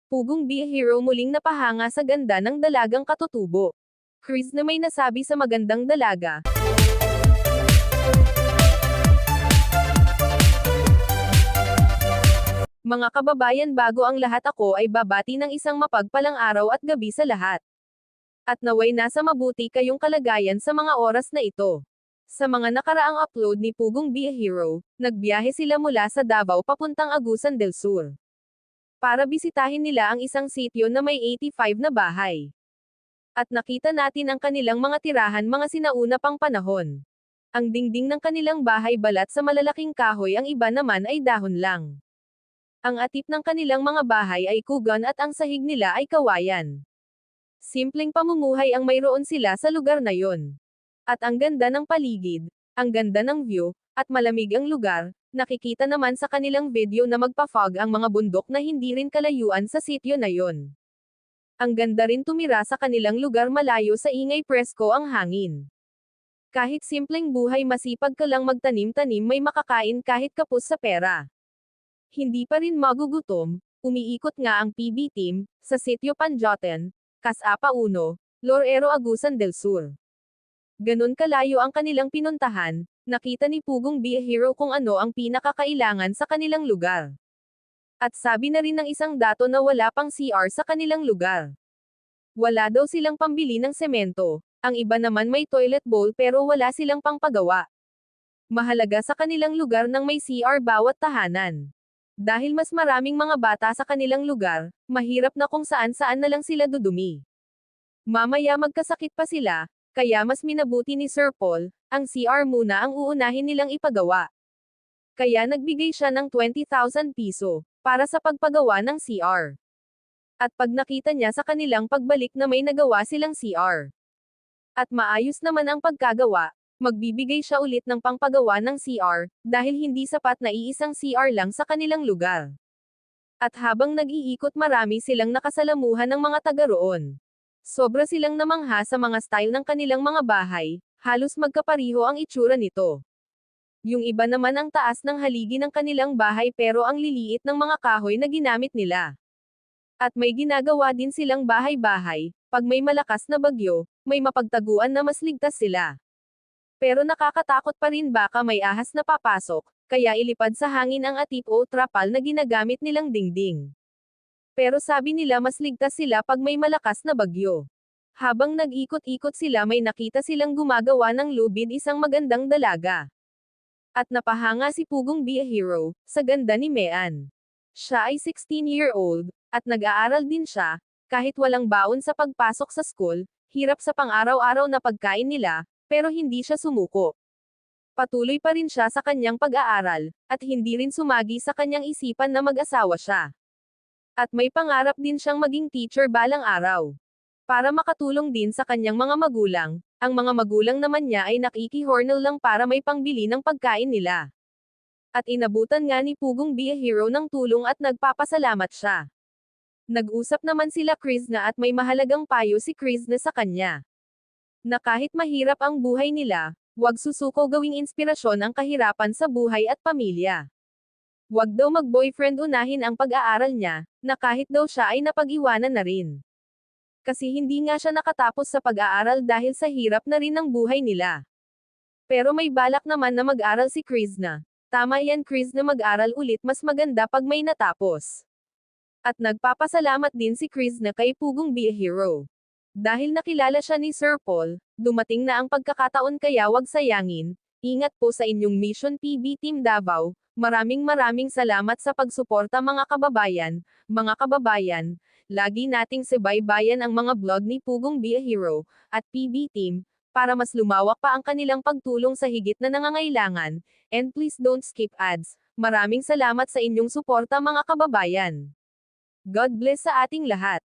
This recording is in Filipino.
Pugong Be a Hero muling napahanga sa ganda ng dalagang katutubo. Chris na may nasabi sa magandang dalaga. Mga kababayan, bago ang lahat, ako ay babati ng isang mapagpalang araw at gabi sa lahat. At naway nasa mabuti kayong kalagayan sa mga oras na ito. Sa mga nakaraang upload ni Pugong Be a Hero, nagbiyahe sila mula sa Davao papuntang Agusan del Sur, para bisitahin nila ang isang sitio na may 85 na bahay. At nakita natin ang kanilang mga tirahan mga sinauna pang panahon. Ang dingding ng kanilang bahay balat sa malalaking kahoy, ang iba naman ay dahon lang. Ang atip ng kanilang mga bahay ay kugan at ang sahig nila ay kawayan. Simpleng pamumuhay ang mayroon sila sa lugar na yon. At ang ganda ng paligid, ang ganda ng view, at malamig ang lugar. Nakikita naman sa kanilang video na magpa-fog ang mga bundok na hindi rin kalayuan sa sitio na yon. Ang ganda rin tumira sa kanilang lugar, malayo sa ingay, presko ang hangin. Kahit simpleng buhay, masipag ka lang magtanim-tanim, may makakain kahit kapos sa pera. Hindi pa rin magugutom, umiikot nga ang PB team, sa sitio Panjoten, Casapa 1, Loreto, Agusan del Sur. Ganon kalayo ang kanilang pinuntahan, nakita ni Pugong Be a Hero kung ano ang pinakakailangan sa kanilang lugar. At sabi na rin ng isang dato na wala pang CR sa kanilang lugar. Wala daw silang pambili ng semento, ang iba naman may toilet bowl pero wala silang pangpagawa. Mahalaga sa kanilang lugar nang may CR bawat tahanan. Dahil mas maraming mga bata sa kanilang lugar, mahirap na kung saan-saan na lang sila dudumi. Mamaya magkasakit pa sila, kaya mas minabuti ni Sir Paul, ang CR muna ang uunahin nilang ipagawa. Kaya nagbigay siya ng 20,000 piso, para sa pagpagawa ng CR. At pag nakita niya sa kanilang pagbalik na may nagawa silang CR, at maayos naman ang pagkagawa, magbibigay siya ulit ng pangpagawa ng CR, dahil hindi sapat na iisang CR lang sa kanilang lugar. At habang nag-iikot, marami silang nakasalamuhan ng mga taga roon. Sobra silang namangha sa mga style ng kanilang mga bahay, halos magkapariho ang itsura nito. Yung iba naman ang taas ng haligi ng kanilang bahay pero ang liliit ng mga kahoy na ginamit nila. At may ginagawa din silang bahay-bahay, pag may malakas na bagyo, may mapagtaguan na mas ligtas sila. Pero nakakatakot pa rin, baka may ahas na papasok, kaya ilipad sa hangin ang atip o trapal na ginagamit nilang dingding. Pero sabi nila mas ligtas sila pag may malakas na bagyo. Habang nag-ikot-ikot sila, may nakita silang gumagawa ng lubid, isang magandang dalaga. At napahanga si Pugong Be a Hero, sa ganda ni Mean. Siya ay 16-year-old, at nag-aaral din siya, kahit walang baon sa pagpasok sa school, hirap sa pang-araw-araw na pagkain nila, pero hindi siya sumuko. Patuloy pa rin siya sa kanyang pag-aaral, at hindi rin sumagi sa kanyang isipan na mag-asawa siya. At may pangarap din siyang maging teacher balang araw. Para makatulong din sa kanyang mga magulang, ang mga magulang naman niya ay nakikihornal lang para may pangbili ng pagkain nila. At inabutan nga ni Pugong Be a Hero ng tulong at nagpapasalamat siya. Nag-usap naman sila Krishna at may mahalagang payo si Krishna sa kanya. Na kahit mahirap ang buhay nila, huwag susuko gawing inspirasyon ang kahirapan sa buhay at pamilya. Huwag daw mag-boyfriend, unahin ang pag-aaral niya, na kahit daw siya ay napag-iwanan na rin. Kasi hindi nga siya nakatapos sa pag-aaral dahil sa hirap na rin ng buhay nila. Pero may balak naman na mag-aral si Krishna. Tama yan Krishna, mag-aral ulit, mas maganda pag may natapos. At nagpapasalamat din si Krishna kay Pugong Be a Hero. Dahil nakilala siya ni Sir Paul, dumating na ang pagkakataon, kaya wag sayangin. Ingat po sa inyong mission PB Team Davao. Maraming salamat sa pagsuporta mga kababayan. Mga kababayan, lagi nating subaybayan ang mga vlog ni Pugong Be a Hero, at PB Team, para mas lumawak pa ang kanilang pagtulong sa higit na nangangailangan, and please don't skip ads. Maraming salamat sa inyong suporta mga kababayan. God bless sa ating lahat.